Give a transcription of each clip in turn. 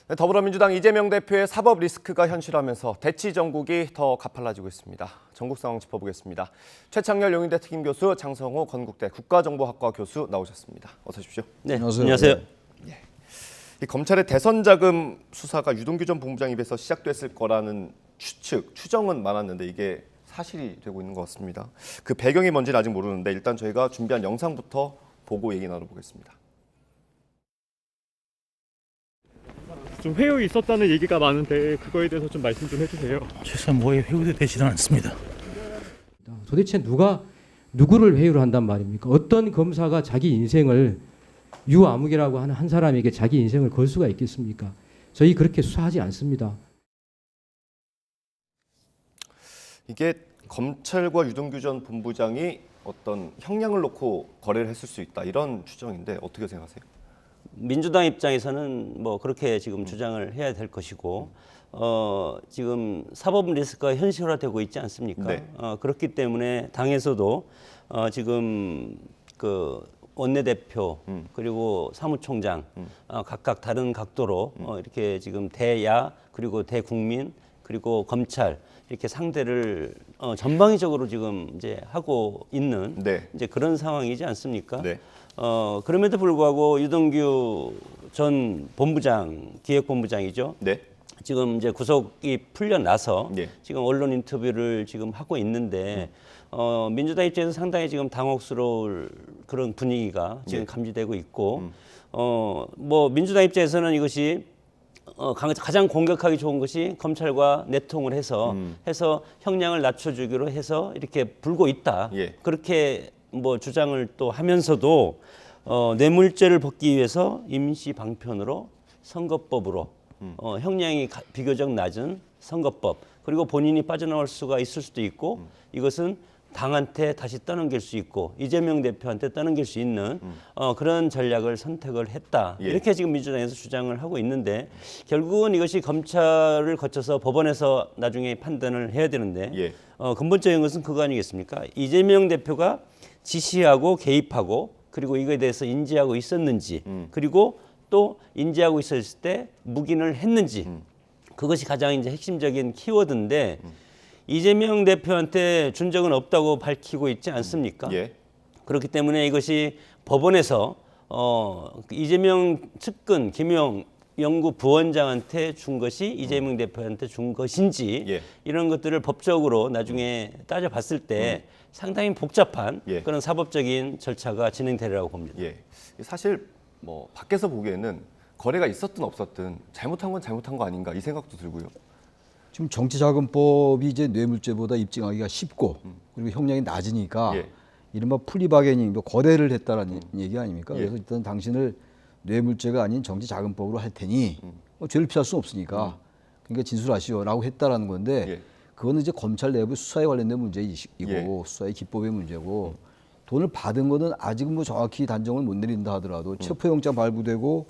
더불어민주당 이재명 대표의 사법 리스크가 현실화하면서 대치 정국이 더 가팔라지고 있습니다. 전국 상황 짚어보겠습니다. 최창렬 용인대 특임 교수, 장성호 건국대 국가정보학과 교수 나오셨습니다. 어서 오십시오. 네, 안녕하세요. 이 검찰의 대선 자금 수사가 유동규 전 본부장 입에서 시작됐을 거라는 추정은 많았는데 이게 사실이 되고 있는 것 같습니다. 그 배경이 뭔지는 아직 모르는데 일단 저희가 준비한 영상부터 보고 얘기 나눠보겠습니다. 좀 회유이 있었다는 얘기가 많은데 그거에 대해서 좀 말씀 좀 해주세요. 최소한 뭐에 회유도 되지는 않습니다. 도대체 누가 누구를 회유를 한단 말입니까? 어떤 검사가 자기 인생을 유아무개라고 하는 한 사람에게 자기 인생을 걸 수가 있겠습니까? 저희 그렇게 수사하지 않습니다. 이게 검찰과 유동규 전 본부장이 어떤 형량을 놓고 거래를 했을 수 있다 이런 추정인데 어떻게 생각하세요? 민주당 입장에서는 뭐 그렇게 지금 주장을 해야 될 것이고 지금 사법 리스크가 현실화되고 있지 않습니까? 네. 그렇기 때문에 당에서도 지금 그 원내대표 그리고 사무총장 각각 다른 각도로 이렇게 지금 대야 그리고 대국민 그리고 검찰 이렇게 상대를 전방위적으로 지금 이제 하고 있는 네. 이제 그런 상황이지 않습니까? 네. 그럼에도 불구하고 유동규 전 본부장, 기획본부장이죠. 네. 지금 이제 구속이 풀려나서 예. 지금 언론 인터뷰를 지금 하고 있는데 민주당 입장에서 상당히 지금 당혹스러울 그런 분위기가 지금 예. 감지되고 있고 뭐 민주당 입장에서는 이것이 가장 공격하기 좋은 것이 검찰과 내통을 해서 형량을 낮춰주기로 해서 이렇게 불고 있다. 예. 그렇게 뭐 주장을 또 하면서도 뇌물죄를 벗기 위해서 임시 방편으로 선거법으로 형량이 비교적 낮은 선거법 그리고 본인이 빠져나올 수가 있을 수도 있고 이것은 당한테 다시 떠넘길 수 있고 이재명 대표한테 떠넘길 수 있는 그런 전략을 선택을 했다. 예. 이렇게 지금 민주당에서 주장을 하고 있는데 결국은 이것이 검찰을 거쳐서 법원에서 나중에 판단을 해야 되는데 예. 근본적인 것은 그거 아니겠습니까? 이재명 대표가 지시하고 개입하고 그리고 이거에 대해서 인지하고 있었는지 그리고 또 인지하고 있었을 때 묵인을 했는지 그것이 가장 이제 핵심적인 키워드인데 이재명 대표한테 준 적은 없다고 밝히고 있지 않습니까? 예. 그렇기 때문에 이것이 법원에서 이재명 측근 김용 연구 부원장한테 준 것이 이재명 대표한테 준 것인지 예. 이런 것들을 법적으로 나중에 따져봤을 때 상당히 복잡한 예. 그런 사법적인 절차가 진행되리라고 봅니다. 예. 사실 뭐 밖에서 보기에는 거래가 있었든 없었든 잘못한 건 잘못한 거 아닌가 이 생각도 들고요. 지금 정치자금법이 이제 뇌물죄보다 입증하기가 쉽고 그리고 형량이 낮으니까 예. 이른바 플리바게닝, 거래를 했다라는 얘기 아닙니까? 예. 그래서 일단 당신을 뇌물죄가 아닌 정치자금법으로 할 테니 죄를 피할 수는 없으니까 그러니까 진술하시오라고 했다라는 건데 예. 그거는 이제 검찰 내부 수사에 관련된 문제이고 예. 수사의 기법의 문제고 돈을 받은 거는 아직은 뭐 정확히 단정을 못 내린다 하더라도 체포영장 발부되고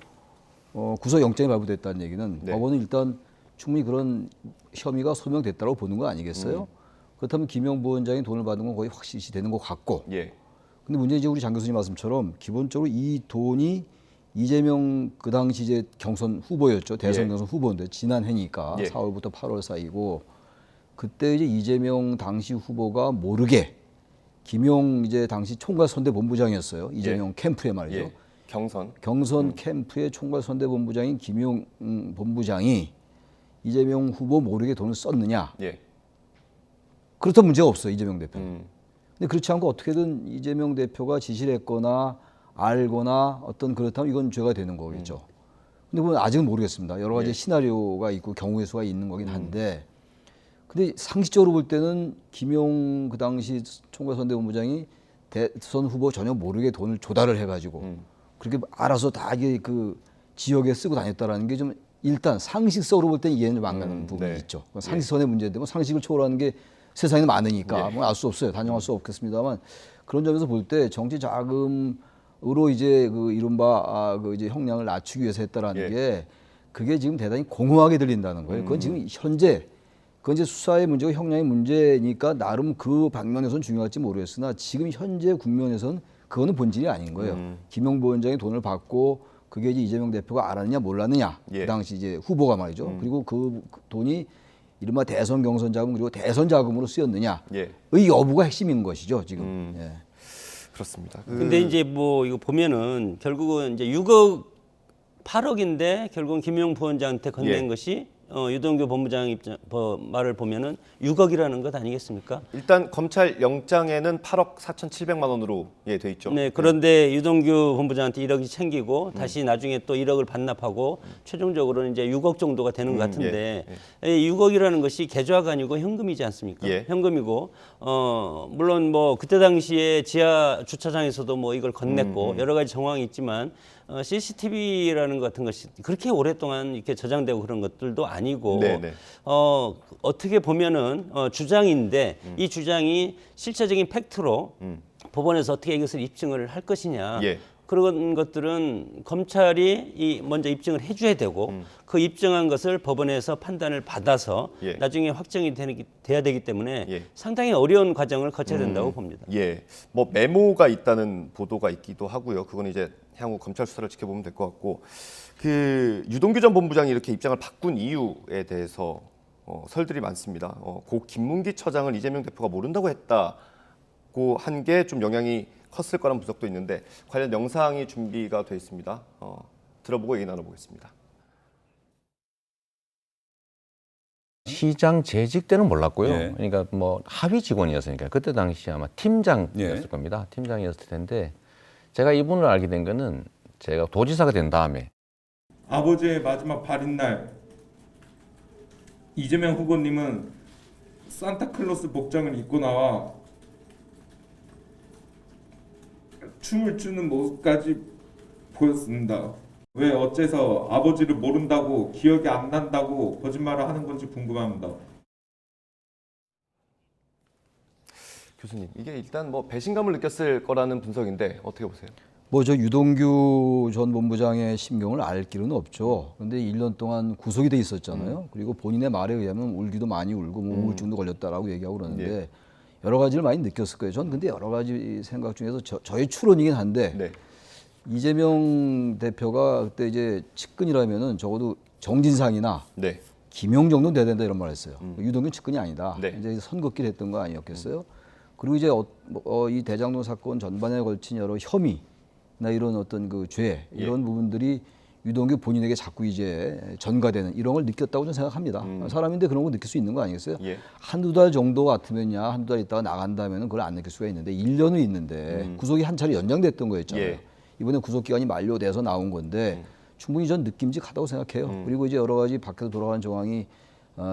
구속영장이 발부됐다는 얘기는 네. 법원은 일단 충분히 그런 혐의가 소명됐다고 보는 거 아니겠어요? 그렇다면 김용 부원장이 돈을 받은 건 거의 확실시 되는 것 같고 예. 근데 문제는 이제 우리 장 교수님 말씀처럼 기본적으로 이 돈이 이재명 그 당시 이제 경선 후보였죠. 대선 예. 경선 후보인데 지난 해니까 예. 4월부터 8월 사이고 그때 이제 이재명 당시 후보가 모르게 김용 이제 당시 총괄선대본부장이었어요. 이재명 캠프에 말이죠. 예. 경선 캠프의 총괄선대본부장인 김용 본부장이 이재명 후보 모르게 돈을 썼느냐? 예. 그렇다면 문제가 없어요. 이재명 대표. 근데 그렇지 않고 어떻게든 이재명 대표가 지시를 했거나 알거나 어떤 그렇다면 이건 죄가 되는 거겠죠. 근데 그건 아직은 모르겠습니다. 여러 가지 예. 시나리오가 있고 경우의 수가 있는 거긴 한데 근데 상식적으로 볼 때는 김용 그 당시 총괄선대본부장이 대선 후보 전혀 모르게 돈을 조달을 해가지고 그렇게 알아서 다 이게 그 지역에 쓰고 다녔다라는 게 좀 일단 상식적으로 볼 때는 이해는 안 가는 부분이 네. 있죠. 상식선의 문제인데 뭐 상식을 초월하는 게 세상에는 많으니까 예. 뭐 알 수 없어요. 단정할 수 없겠습니다만 그런 점에서 볼 때 정치 자금으로 이제 그 이른바 그 이제 형량을 낮추기 위해서 했다라는 예. 게 그게 지금 대단히 공허하게 들린다는 거예요. 그건 지금 현재 그건 이제 수사의 문제고 형량의 문제니까 나름 그 방면에서는 중요할지 모르겠으나 지금 현재 국면에서는 그거는 본질이 아닌 거예요. 김용 부원장이 돈을 받고 그게 이제 이재명 대표가 알았느냐 몰랐느냐. 예. 그 당시 이제 후보가 말이죠. 그리고 그 돈이 이른바 대선 경선 자금 그리고 대선 자금으로 쓰였느냐의 예. 여부가 핵심인 것이죠 지금. 예. 그렇습니다. 근데 이제 뭐 이거 보면은 결국은 이제 6억 8억인데 결국은 김용 부원장한테 건넨 예. 것이 유동규 본부장 말을 보면은 6억이라는 것 아니겠습니까? 일단 검찰 영장에는 8억 4,700만 원으로 돼 있죠. 네, 그런데 유동규 본부장한테 1억이 챙기고 다시 나중에 또 1억을 반납하고 최종적으로는 이제 6억 정도가 되는 것 같은데 6억이라는 것이 계좌가 아니고 현금이지 않습니까? 예. 현금이고 물론 뭐 그때 당시에 지하 주차장에서도 뭐 이걸 건넸고 여러 가지 정황이 있지만 CCTV라는 것 같은 것이 그렇게 오랫동안 이렇게 저장되고 그런 것들도 아니고 네네. 어떻게 보면은 주장인데 이 주장이 실체적인 팩트로 법원에서 어떻게 이것을 입증을 할 것이냐 예. 그런 것들은 검찰이 먼저 입증을 해줘야 되고 그 입증한 것을 법원에서 판단을 받아서 예. 나중에 확정이 돼야 되기 때문에 예. 상당히 어려운 과정을 거쳐야 된다고 봅니다. 예, 뭐 메모가 있다는 보도가 있기도 하고요. 그건 이제 향후 검찰 수사를 지켜보면 될 것 같고, 그 유동규 전 본부장이 이렇게 입장을 바꾼 이유에 대해서 설들이 많습니다. 고 김문기 처장을 이재명 대표가 모른다고 했다고 한 게 좀 영향이 컸을 거란 분석도 있는데 관련 영상이 준비가 돼 있습니다. 들어보고 얘기 나눠보겠습니다. 시장 재직 때는 몰랐고요. 예. 그러니까 뭐 하위 직원이었으니까 그때 당시 아마 팀장이었을 예. 겁니다. 팀장이었을 텐데 제가 이분을 알게 된 거는 제가 도지사가 된 다음에 아버지의 마지막 발인 날 이재명 후보님은 산타클로스 복장을 입고 나와 춤을 추는 모습까지 보였습니다. 왜 어째서 아버지를 모른다고 기억이 안 난다고 거짓말을 하는 건지 궁금합니다. 교수님, 이게 일단 뭐 배신감을 느꼈을 거라는 분석인데 어떻게 보세요? 뭐 저 유동규 전 본부장의 심경을 알 길은 없죠. 그런데 1년 동안 구속이 돼 있었잖아요. 그리고 본인의 말에 의하면 울기도 많이 울고 뭐 우울증도 걸렸다라고 얘기하고 그러는데 여러 가지를 많이 느꼈을 거예요. 전 근데 여러 가지 생각 중에서 저의 추론이긴 한데 네. 이재명 대표가 그때 이제 측근이라면은 적어도 정진상이나 네. 김용 정도는 돼야 된다 이런 말 했어요. 유동규 측근이 아니다. 네. 이제 선긋기를 했던 거 아니었겠어요? 그리고 이제 이 대장동 사건 전반에 걸친 여러 혐의나 이런 어떤 그 죄 이런 부분들이 유동규 본인에게 자꾸 이제 전가되는 이런 걸 느꼈다고 저는 생각합니다. 사람인데 그런 거 느낄 수 있는 거 아니겠어요? 예. 한두 달 정도 같으면야 한두 달 있다가 나간다면 그걸 안 느낄 수가 있는데 1년은 있는데 구속이 한 차례 연장됐던 거였잖아요. 예. 이번에 구속 기간이 만료돼서 나온 건데 충분히 전 느낌직하다고 생각해요. 그리고 이제 여러 가지 밖에서 돌아가는 정황이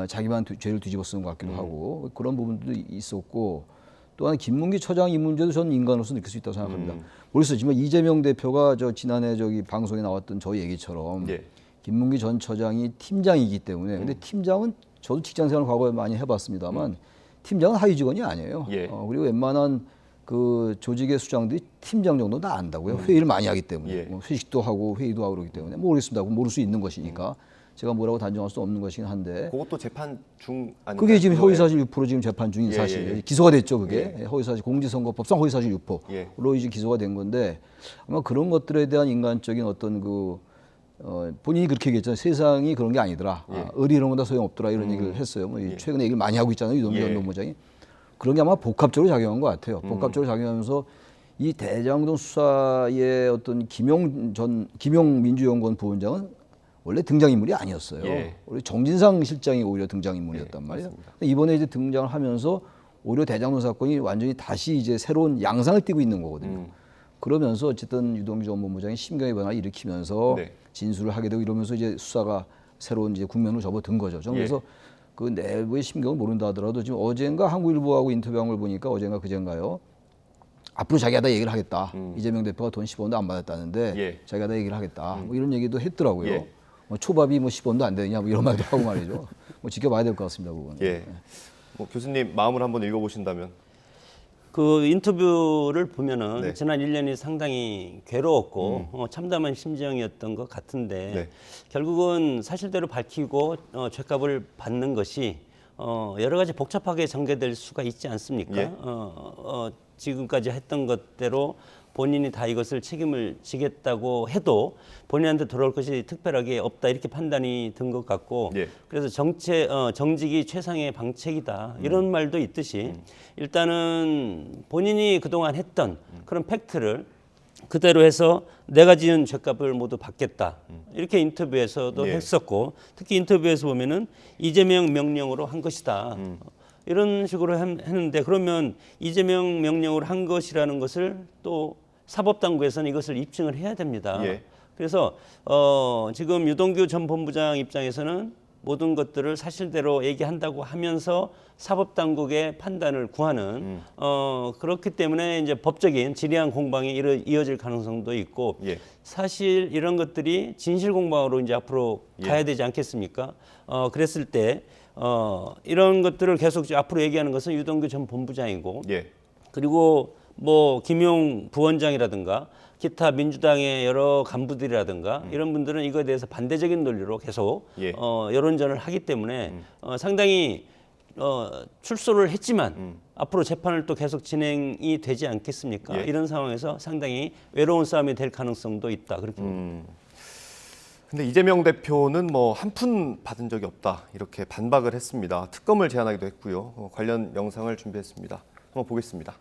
자기만 죄를 뒤집어 쓰는 것 같기도 하고 그런 부분도 있었고 또 하나 김문기 처장 이 문제도 저는 인간으로서 느낄 수 있다고 생각합니다. 모르겠지만 이재명 대표가 저 지난해 저기 방송에 나왔던 저 얘기처럼 예. 김문기 전 처장이 팀장이기 때문에 근데 팀장은 저도 직장생활 과거에 많이 해봤습니다만 팀장은 하위 직원이 아니에요. 예. 그리고 웬만한 그 조직의 수장들이 팀장 정도 다 안다고요. 회의를 많이 하기 때문에 예. 뭐 회식도 하고 회의도 하고 그러기 때문에 모르겠습니다. 모를 수 있는 것이니까 제가 뭐라고 단정할 수 없는 것이긴 한데 그것도 재판 중 아닌가요? 그게 지금 허위사실 유포로 지금 재판 중인 예, 사실 예, 예. 기소가 됐죠. 그게 허위사실 공직선거법상 허위사실 예. 유포로 이제 기소가 된 건데 아마 그런 것들에 대한 인간적인 어떤 그 본인이 그렇게 얘기했잖아요. 세상이 그런 게 아니더라. 의리 이런 건 다 소용없더라 이런 얘기를 했어요. 뭐 최근에 얘기를 많이 하고 있잖아요. 유동규 전 본부장이 그런 게 아마 복합적으로 작용한 것 같아요. 복합적으로 작용하면서 이 대장동 수사의 어떤 김용 민주연구원 부원장은 원래 등장인물이 아니었어요. 예. 우리 정진상 실장이 오히려 등장인물이었단 말이에요. 맞습니다. 이번에 이제 등장을 하면서 오히려 대장동 사건이 완전히 다시 이제 새로운 양상을 띠고 있는 거거든요. 그러면서 어쨌든 유동규 전 본부장이 심경의 변화를 일으키면서 네. 진술을 하게 되고 이러면서 이제 수사가 새로운 이제 국면으로 접어든 거죠. 저는 그래서 그 내부의 심경을 모른다 하더라도 지금 어젠가 한국일보하고 인터뷰한 걸 보니까 어젠가 그젠가요. 앞으로 자기가 다 얘기를 하겠다. 이재명 대표가 돈 10원도 안 받았다는데 자기가 다 얘기를 하겠다. 뭐 이런 얘기도 했더라고요. 예. 뭐 초밥이 뭐 10원도 안 되느냐 뭐 이런 말도 하고 말이죠. 뭐 지켜봐야 될 것 같습니다. 그건. 예. 뭐 교수님 마음을 한번 읽어보신다면. 그 인터뷰를 보면은 네. 지난 1년이 상당히 괴로웠고 참담한 심정이었던 것 같은데 네. 결국은 사실대로 밝히고 죄값을 받는 것이 여러 가지 복잡하게 전개될 수가 있지 않습니까? 예. 지금까지 했던 것대로 본인이 다 이것을 책임을 지겠다고 해도 본인한테 돌아올 것이 특별하게 없다 이렇게 판단이 든 것 같고 예. 그래서 정직이 최상의 방책이다 이런 말도 있듯이 일단은 본인이 그동안 했던 그런 팩트를 그대로 해서 내가 지은 죄값을 모두 받겠다 이렇게 인터뷰에서도 예. 했었고 특히 인터뷰에서 보면은 이재명 명령으로 한 것이다 이런 식으로 했는데 그러면 이재명 명령으로 한 것이라는 것을 또 사법당국에서는 이것을 입증을 해야 됩니다. 예. 그래서 지금 유동규 전 본부장 입장에서는 모든 것들을 사실대로 얘기한다고 하면서 사법당국의 판단을 구하는 그렇기 때문에 이제 법적인 지리한 공방이 이어질 가능성도 있고 예. 사실 이런 것들이 진실 공방으로 이제 앞으로 예. 가야 되지 않겠습니까? 그랬을 때 이런 것들을 계속 앞으로 얘기하는 것은 유동규 전 본부장이고 예. 그리고 뭐 김용 부원장이라든가 기타 민주당의 여러 간부들이라든가 이런 분들은 이거에 대해서 반대적인 논리로 계속 예. 여론전을 하기 때문에 상당히 출소를 했지만 앞으로 재판을 또 계속 진행이 되지 않겠습니까? 예. 이런 상황에서 상당히 외로운 싸움이 될 가능성도 있다 그렇게 봅니다. 근데 이재명 대표는 뭐 한 푼 받은 적이 없다 이렇게 반박을 했습니다. 특검을 제안하기도 했고요. 관련 영상을 준비했습니다. 한번 보겠습니다.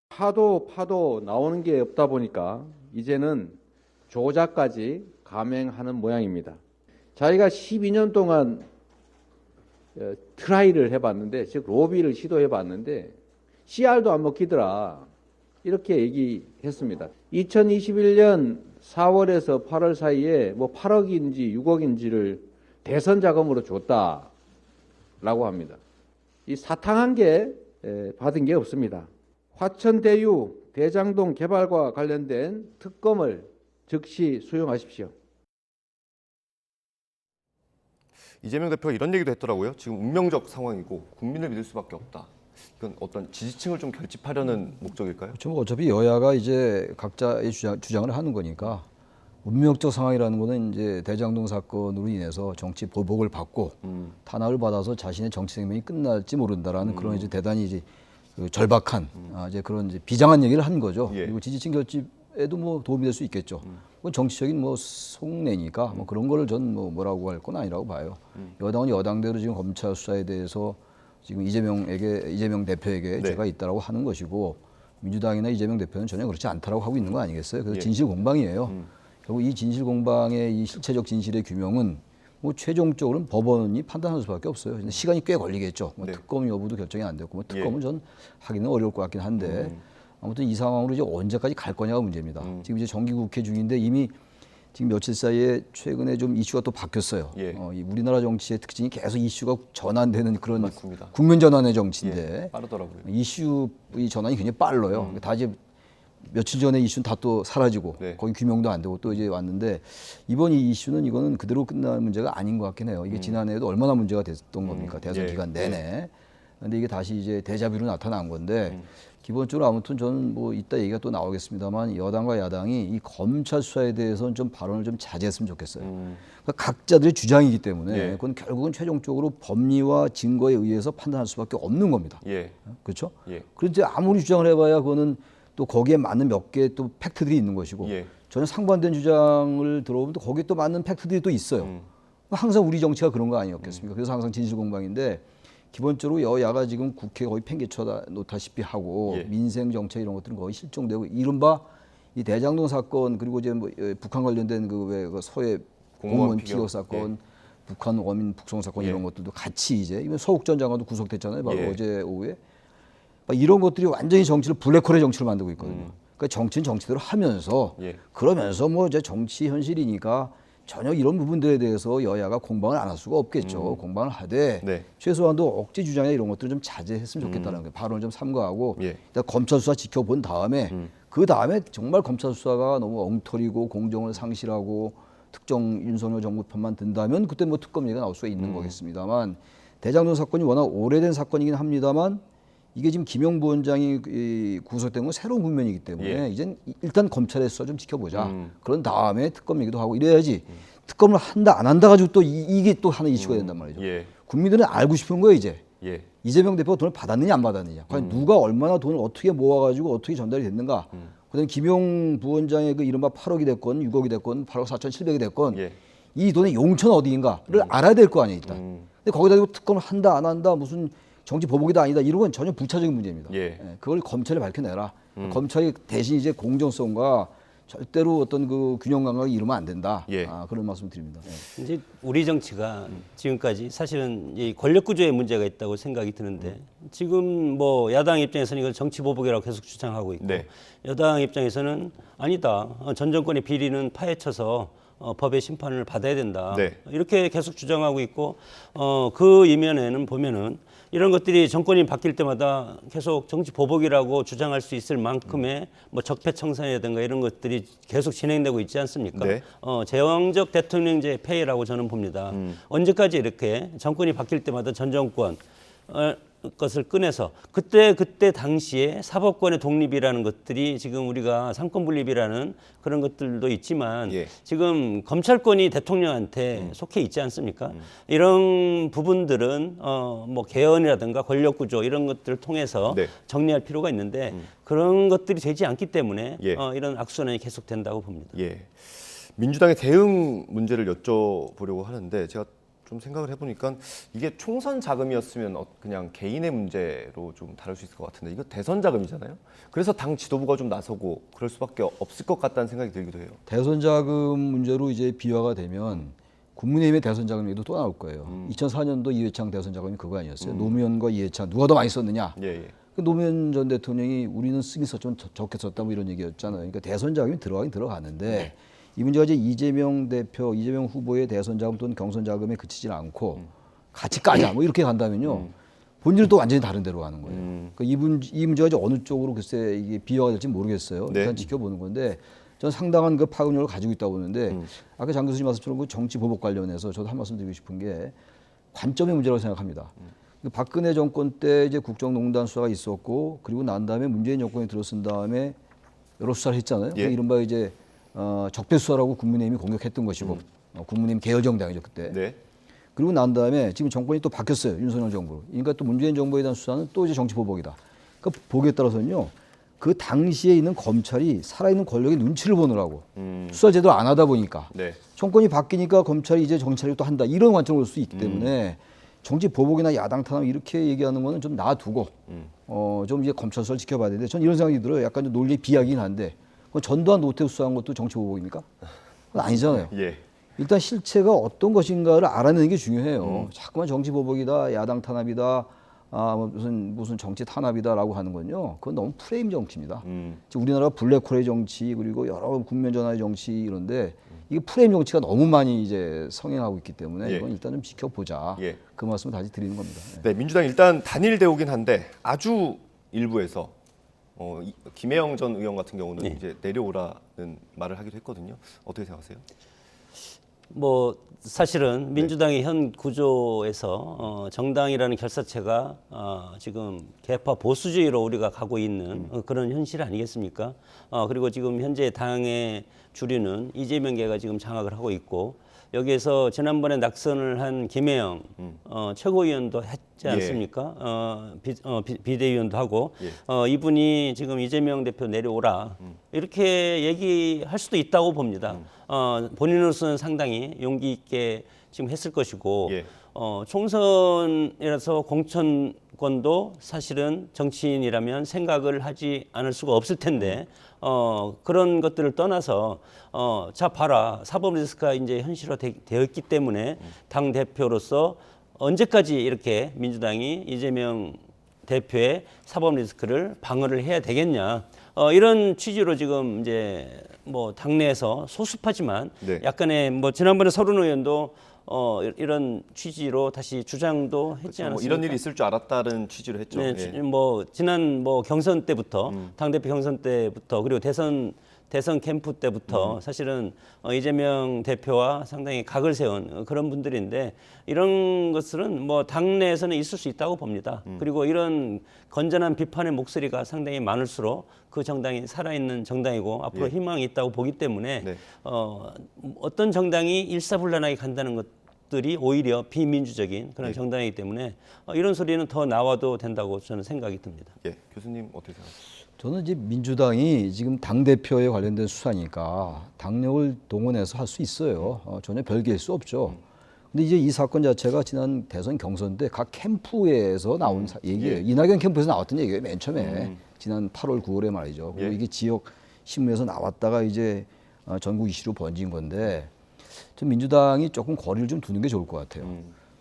파도 나오는 게 없다 보니까 이제는 조작까지 감행하는 모양입니다. 자기가 12년 동안 트라이를 해봤는데, 즉 로비를 시도해봤는데 CR도 안 먹히더라 이렇게 얘기했습니다. 2021년 4월에서 8월 사이에 뭐 8억인지 6억인지를 대선 자금으로 줬다라고 합니다. 이 사탕한 게 받은 게 없습니다. 화천대유 대장동 개발과 관련된 특검을 즉시 수용하십시오. 이재명 대표가 이런 얘기도 했더라고요. 지금 운명적 상황이고 국민을 믿을 수밖에 없다. 이건 어떤 지지층을 좀 결집하려는 목적일까요? 그렇죠. 뭐 어차피 여야가 이제 각자의 주장을 하는 거니까 운명적 상황이라는 거는 이제 대장동 사건으로 인해서 정치 보복을 받고 탄압을 받아서 자신의 정치 생명이 끝날지 모른다라는 그런 이제 대단히 이제 그 절박한 이제 그런 이제 비장한 얘기를 한 거죠. 예. 그리고 지지층 결집에도 뭐 도움이 될 수 있겠죠. 그건 정치적인 뭐 속내니까 뭐 그런 거를 전 뭐라고 할 건 아니라고 봐요. 여당은 여당대로 지금 검찰 수사에 대해서 지금 이재명 대표에게 네. 죄가 있다라고 하는 것이고 민주당이나 이재명 대표는 전혀 그렇지 않다라고 하고 있는 거 아니겠어요? 그래서 예. 진실 공방이에요. 결국 이 진실 공방의 이 실체적 진실의 규명은 뭐 최종적으로는 법원이 판단할 수밖에 없어요. 근데 시간이 꽤 걸리겠죠. 뭐 네. 특검 여부도 결정이 안 됐고, 뭐 예. 특검은 전 하기는 어려울 것 같긴 한데 아무튼 이 상황으로 이제 언제까지 갈 거냐가 문제입니다. 지금 이제 정기국회 중인데 이미 지금 며칠 사이에 최근에 좀 이슈가 또 바뀌었어요. 예. 이 우리나라 정치의 특징이 계속 이슈가 전환되는 그런 맞습니다. 국면 전환의 정치인데 예, 빠르더라고요. 이슈의 전환이 굉장히 빨라요. 다 이제 며칠 전에 이슈는 다 또 사라지고 네. 거기 규명도 안 되고 또 이제 왔는데 이번 이 이슈는 이거는 그대로 끝날 문제가 아닌 것 같긴 해요. 이게 지난해에도 얼마나 문제가 됐던 겁니까? 대선 예. 기간 내내. 근데 이게 다시 이제 데자뷰로 나타난 건데 기본적으로 아무튼 저는 뭐 이따 얘기가 또 나오겠습니다만 여당과 야당이 이 검찰 수사에 대해서는 좀 발언을 좀 자제했으면 좋겠어요. 그러니까 각자들의 주장이기 때문에 예. 그건 결국은 최종적으로 법리와 증거에 의해서 판단할 수밖에 없는 겁니다. 예. 그렇죠? 예. 그런데 아무리 주장을 해봐야 그거는 또 거기에 맞는 몇 개 또 팩트들이 있는 것이고 예. 전혀 상반된 주장을 들어보면 또 거기에 또 맞는 팩트들이 또 있어요. 항상 우리 정치가 그런 거 아니었겠습니까? 그래서 항상 진실공방인데 기본적으로 여야가 지금 국회 거의 팽개쳐 놓다시피 하고 예. 민생 정책 이런 것들은 거의 실종되고 이른바 이 대장동 사건 그리고 이제 뭐 북한 관련된 그 서해 공무원 피격 사건, 북한 원민 북송 사건 예. 이런 것들도 같이 이제 이번 서욱 전 장관도 구속됐잖아요. 바로 예. 어제 오후에. 이런 것들이 완전히 정치를 블랙홀의 정치를 만들고 있거든요. 그러니까 정치는 정치대로 하면서 예. 그러면서 뭐 이제 정치 현실이니까 전혀 이런 부분들에 대해서 여야가 공방을 안 할 수가 없겠죠. 공방을 하되 네. 최소한도 억지 주장이나 이런 것들을 좀 자제했으면 좋겠다는 거예요. 발언을 좀 삼가하고 예. 일단 검찰 수사 지켜본 다음에 그 다음에 정말 검찰 수사가 너무 엉터리고 공정을 상실하고 특정 윤석열 정부 편만 든다면 그때 뭐 특검 얘기가 나올 수가 있는 거겠습니다만 대장동 사건이 워낙 오래된 사건이긴 합니다만 이게 지금 김용 부원장이 구속된 건 새로운 국면이기 때문에 예. 이젠 일단 검찰의 수사 좀 지켜보자. 그런 다음에 특검 얘기도 하고 이래야지 특검을 한다 안 한다 가지고 또 이게 또 하나 이슈가 된단 말이죠. 예. 국민들은 알고 싶은 거예요 이제. 예. 이재명 대표가 돈을 받았느냐 안 받았느냐. 과연 누가 얼마나 돈을 어떻게 모아가지고 어떻게 전달이 됐는가. 그다음에 김용 부원장의 그 이른바 8억이 됐건 6억이 됐건 8억 4,700이 됐건 예. 이 돈의 용처는 어디인가를 알아야 될 거 아니에요 일단. 근데 거기다 대고 특검을 한다 안 한다 무슨 정치 보복이다 아니다 이런 건 전혀 부차적인 문제입니다. 예. 그걸 검찰이 밝혀내라. 검찰이 대신 이제 공정성과 절대로 어떤 그 균형 감각을 이루면 안 된다. 예. 그런 말씀 드립니다. 이제 우리 정치가 지금까지 사실은 이 권력 구조에 문제가 있다고 생각이 드는데 지금 뭐 야당 입장에서는 이걸 정치 보복이라고 계속 주장하고 있고 네. 여당 입장에서는 아니다. 전 정권의 비리는 파헤쳐서 법의 심판을 받아야 된다. 네. 이렇게 계속 주장하고 있고 그 이면에는 보면은 이런 것들이 정권이 바뀔 때마다 계속 정치 보복이라고 주장할 수 있을 만큼의 뭐 적폐청산이라든가 이런 것들이 계속 진행되고 있지 않습니까? 네. 제왕적 대통령제 폐해라고 저는 봅니다. 언제까지 이렇게 정권이 바뀔 때마다 전 정권 것을 꺼내서 그때 당시에 사법권의 독립이라는 것들이 지금 우리가 삼권분립이라는 그런 것들도 있지만 예. 지금 검찰권이 대통령한테 속해 있지 않습니까? 이런 부분들은 뭐 개헌이라든가 권력구조 이런 것들을 통해서 네. 정리할 필요가 있는데 그런 것들이 되지 않기 때문에 예. 이런 악순환이 계속된다고 봅니다. 예. 민주당의 대응 문제를 여쭤보려고 하는데 제가 좀 생각을 해보니까 이게 총선 자금이었으면 그냥 개인의 문제로 좀 다룰 수 있을 것 같은데 이거 대선 자금이잖아요. 그래서 당 지도부가 좀 나서고 그럴 수밖에 없을 것 같다는 생각이 들기도 해요. 대선 자금 문제로 이제 비화가 되면 국민의힘의 대선 자금 얘기도 또 나올 거예요. 2004년도 이회창 대선 자금이 그거 아니었어요. 노무현과 이회창 누가 더 많이 썼느냐. 예, 예. 그 노무현 전 대통령이 우리는 쓰기 좀 적게 썼다 뭐 이런 얘기였잖아요. 그러니까 대선 자금이 들어가긴 들어가는데 이 문제가 이제 이재명 후보의 대선 자금 또는 경선 자금에 그치질 않고 같이 까자 뭐 이렇게 간다면요. 본질은 또 완전히 다른 데로 가는 거예요. 그러니까 이 문제가 이제 어느 쪽으로 글쎄 이게 비화가 될지 모르겠어요. 네. 일단 지켜보는 건데 저는 상당한 그 파급력을 가지고 있다고 보는데 아까 장 교수님 말씀처럼 그 정치 보복 관련해서 저도 한 말씀 드리고 싶은 게 관점의 문제라고 생각합니다. 박근혜 정권 때 이제 국정농단 수사가 있었고 그리고 난 다음에 문재인 정권이 들어선 다음에 여러 수사를 했잖아요. 예. 이른바 이제 적폐 수사라고 국민의힘이 공격했던 것이고 국민의힘 계열정당이죠 그때. 네. 그리고 난 다음에 지금 정권이 또 바뀌었어요. 윤석열 정부. 그러니까 또 문재인 정부에 대한 수사는 또 이제 정치 보복이다. 그러니까 보기에 따라서는요. 그 당시에 있는 검찰이 살아있는 권력의 눈치를 보느라고 수사 제대로 안 하다 보니까 네. 정권이 바뀌니까 검찰이 이제 정치를 또 한다. 이런 관점으로 볼 수 있기 때문에 정치 보복이나 야당 탄압 이렇게 얘기하는 거는 좀 놔두고 좀 이제 검찰 수사를 지켜봐야 되는데 전 이런 생각이 들어요. 약간 좀 논리의 비약이긴 한데 전두환 노태우 수사한 것도 정치 보복입니까? 그건 아니잖아요. 예. 일단 실체가 어떤 것인가를 알아내는 게 중요해요. 자꾸만 정치 보복이다, 야당 탄압이다, 무슨 정치 탄압이다라고 하는 건요. 그건 너무 프레임 정치입니다. 지금 우리나라가 블랙홀의 정치 그리고 여러 국면 전환의 정치 이런데 이게 프레임 정치가 너무 많이 이제 성행하고 있기 때문에 예. 이건 일단 좀 지켜보자. 예. 그 말씀을 다시 드리는 겁니다. 네, 민주당 일단 단일 대우긴 한데 아주 일부에서 김혜영 전 의원 같은 경우는 네. 이제 내려오라는 말을 하기도 했거든요. 어떻게 생각하세요? 뭐 사실은 민주당의 현 구조에서 정당이라는 결사체가 지금 개파 보수주의로 우리가 가고 있는 그런 현실 아니겠습니까? 그리고 지금 현재 당의 주류는 이재명계가 지금 장악을 하고 있고 여기에서 지난번에 낙선을 한 김혜영 최고위원도 했지 않습니까? 비대위원도 하고 이분이 지금 이재명 대표 내려오라 이렇게 얘기할 수도 있다고 봅니다. 본인으로서는 상당히 용기 있게 지금 했을 것이고 총선이라서 공천권도 사실은 정치인이라면 생각을 하지 않을 수가 없을 텐데 그런 것들을 떠나서 자 봐라 사법 리스크가 이제 현실화되어 있기 때문에 당 대표로서 언제까지 이렇게 민주당이 이재명 대표의 사법 리스크를 방어를 해야 되겠냐 이런 취지로 지금 이제 뭐 당내에서 소수파지만 네. 약간의 뭐 지난번에 서른 의원도 이런 취지로 다시 주장도 했지 그렇죠. 뭐 않았습니까? 이런 일이 있을 줄 알았다는 취지로 했죠. 네, 예. 뭐 지난 뭐 경선 때부터 당 대표 경선 때부터 그리고 대선 대선 캠프 때부터 사실은 이재명 대표와 상당히 각을 세운 그런 분들인데 이런 것들은 뭐 당내에서는 있을 수 있다고 봅니다. 그리고 이런 건전한 비판의 목소리가 상당히 많을수록 그 정당이 살아있는 정당이고 앞으로 예. 희망이 있다고 보기 때문에 네. 어떤 정당이 일사불란하게 간다는 것들이 오히려 비민주적인 그런 예. 정당이기 때문에 이런 소리는 더 나와도 된다고 저는 생각이 듭니다. 예, 교수님 어떻게 생각하세요? 저는 이제 민주당이 지금 당 대표에 관련된 수사니까 당력을 동원해서 할 수 있어요. 전혀 별개일 수 없죠. 근데 이제 이 사건 자체가 지난 대선 경선 때 각 캠프에서 나온 얘기예요. 이낙연 캠프에서 나왔던 얘기예요. 맨 처음에 지난 8월, 9월에 말이죠. 그리고 예. 이게 지역 신문에서 나왔다가 이제 전국 이슈로 번진 건데 좀 민주당이 조금 거리를 좀 두는 게 좋을 것 같아요.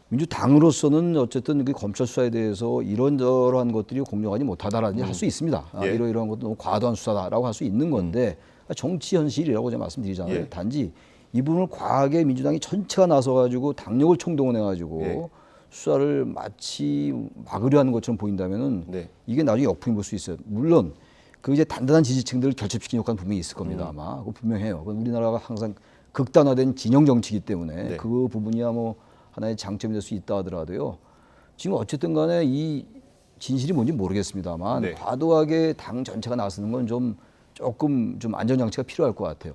민주당으로서는 어쨌든 그 검찰 수사에 대해서 이런저런 것들이 공정하지 못하다라든지 할 수 있습니다. 예. 이러이러한 것도 너무 과도한 수사다라고 할 수 있는 건데 정치 현실이라고 제가 말씀드리잖아요. 예. 단지 이 부분을 과하게 민주당이 전체가 나서가지고 당력을 총동원해가지고 예. 수사를 마치 막으려 하는 것처럼 보인다면은 네. 이게 나중에 역풍이 불 수 있어요. 물론 그 이제 단단한 지지층들을 결집시키는 효과는 분명히 있을 겁니다. 아마 그거 분명해요. 그건 우리나라가 항상 극단화된 진영 정치이기 때문에 네. 그 부분이야 뭐 하나의 장점이 될 수 있다 하더라도요. 지금 어쨌든 간에 이 진실이 뭔지 모르겠습니다만 네. 과도하게 당 전체가 나서는 건 좀 조금 좀 안전장치가 필요할 것 같아요.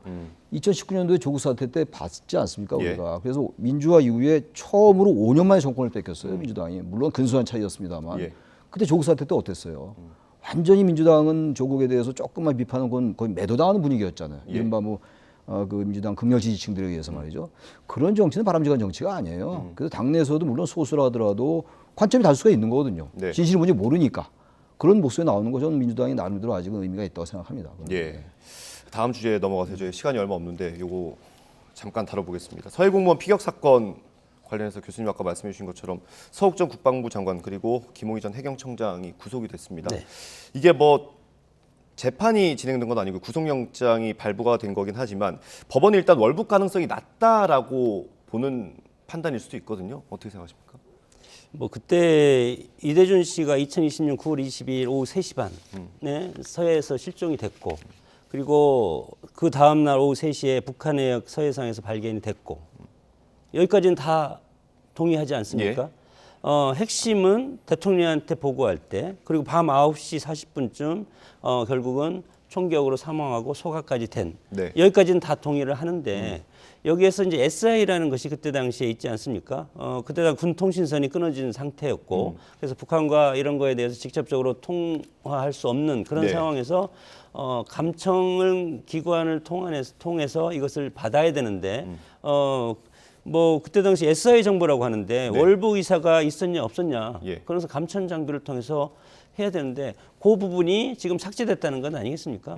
2019년도에 조국 사태 때 봤지 않습니까 예. 우리가. 그래서 민주화 이후에 처음으로 5년 만에 정권을 뺏겼어요 민주당이. 물론 근소한 차이였습니다만. 예. 그때 조국 사태 때 어땠어요? 완전히 민주당은 조국에 대해서 조금만 비판하는 건 거의 매도당하는 분위기였잖아요. 예. 이른바 뭐 그 민주당 극렬 지지층들에 의해서 말이죠. 그런 정치는 바람직한 정치가 아니에요. 그래서 당내에서도 물론 소수라 하더라도 관점이 다를 수가 있는 거거든요. 네. 진실이 뭔지 모르니까. 그런 목소리 나오는 거 저는 민주당이 나름대로 아직은 의미가 있다고 생각합니다. 예. 다음 주제에 넘어가서 저희 시간이 얼마 없는데 요거 잠깐 다뤄보겠습니다. 서해 공무원 피격 사건 관련해서 교수님 아까 말씀해 주신 것처럼 서욱 전 국방부 장관 그리고 김홍희 전 해경청장이 구속이 됐습니다. 네. 이게 뭐 재판이 진행된 건 아니고 구속영장이 발부가 된 거긴 하지만 법원이 일단 월북 가능성이 낮다라고 보는 판단일 수도 있거든요. 어떻게 생각하십니까? 뭐 그때 이대준 씨가 2020년 9월 22일 오후 3시 반에 서해에서 실종이 됐고 그리고 그 다음 날 오후 3시에 북한 해역 서해상에서 발견이 됐고 여기까지는 다 동의하지 않습니까? 핵심은 대통령한테 보고할 때 그리고 밤 9시 40분쯤 결국은 총격으로 사망하고 소가까지 된 네. 여기까지는 다 동의를 하는데 여기에서 이제 SI라는 것이 그때 당시에 있지 않습니까? 그때 당 군 통신선이 끊어진 상태였고 그래서 북한과 이런 거에 대해서 직접적으로 통화할 수 없는 그런 네. 상황에서 감청을 기관을 통해서 이것을 받아야 되는데 뭐 그때 당시 SI 정보라고 하는데 네. 월북 의사가 있었냐 없었냐 예. 그래서 감청 장비를 통해서 해야 되는데 그 부분이 지금 삭제됐다는 건 아니겠습니까?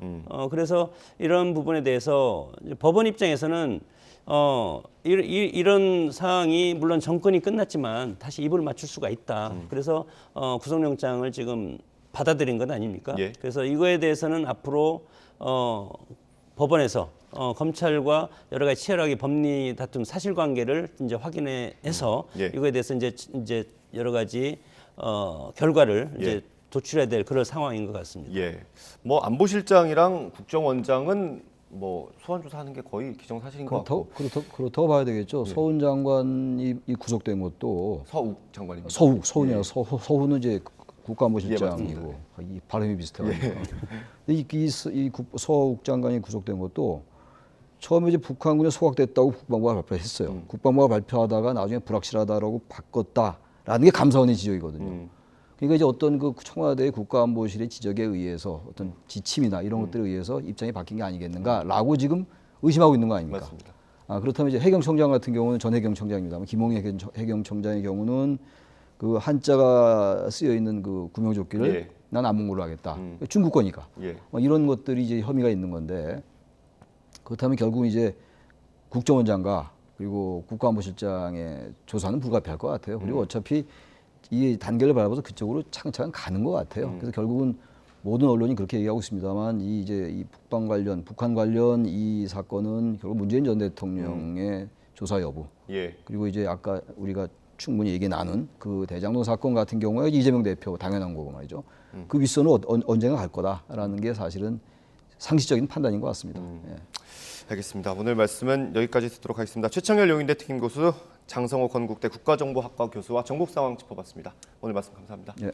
그래서 이런 부분에 대해서 이제 법원 입장에서는 이런 상황이 물론 정권이 끝났지만 다시 입을 맞출 수가 있다. 그래서 구속영장을 지금 받아들인 것 아닙니까? 예. 그래서 이거에 대해서는 앞으로 법원에서 검찰과 여러 가지 치열하게 법리 다툼 사실관계를 이제 확인해서 예. 이거에 대해서 이제 여러 가지 결과를 예. 이제 도출해야 될 그런 상황인 것 같습니다. 예. 뭐 안보실장이랑 국정원장은 뭐 소환 조사하는 게 거의 기정사실인 것 같고 그렇다고 봐야 되겠죠. 서훈 장관이 이 구속된 것도 서욱 장관입니다. 서훈이야. 예. 서훈은 이제 국가안보실장이고 예, 맞습니다. 이 발음이 비슷해가지고. 근데 서욱 장관이 구속된 것도 처음에 이제 북한군에 소각됐다고 국방부가 발표했어요. 국방부가 발표하다가 나중에 불확실하다라고 바꿨다라는 게 감사원의 지적이거든요. 그러니까 이제 어떤 그 청와대 국가안보실의 지적에 의해서 어떤 지침이나 이런 것들에 의해서 입장이 바뀐 게 아니겠는가라고 지금 의심하고 있는 거 아닙니까? 맞습니다. 그렇다면 이제 해경청장 같은 경우는 전 해경청장입니다만 김홍희 해경청장의 경우는 그 한자가 쓰여 있는 그 구명조끼를 예. 난 안 먹으러 하겠다. 중국 거니까. 예. 이런 것들이 이제 혐의가 있는 건데 그렇다면 결국 이제 국정원장과 그리고 국가안보실장의 조사는 불가피할 것 같아요. 그리고 어차피 이 단계를 밟아서 그쪽으로 차근차근 가는 것 같아요. 그래서 결국은 모든 언론이 그렇게 얘기하고 있습니다만 이 북한 관련 이 사건은 결국 문재인 전 대통령의 조사 여부 예. 그리고 이제 아까 우리가 충분히 얘기 나눈 그 대장동 사건 같은 경우에 이재명 대표 당연한 거고 말이죠. 그 윗선은 언젠가 갈 거다라는 게 사실은 상식적인 판단인 것 같습니다. 예. 알겠습니다. 오늘 말씀은 여기까지 듣도록 하겠습니다. 최창열 용인대 특임 교수, 장성호 건국대 국가정보학과 교수와 전국 상황 짚어봤습니다. 오늘 말씀 감사합니다. 예.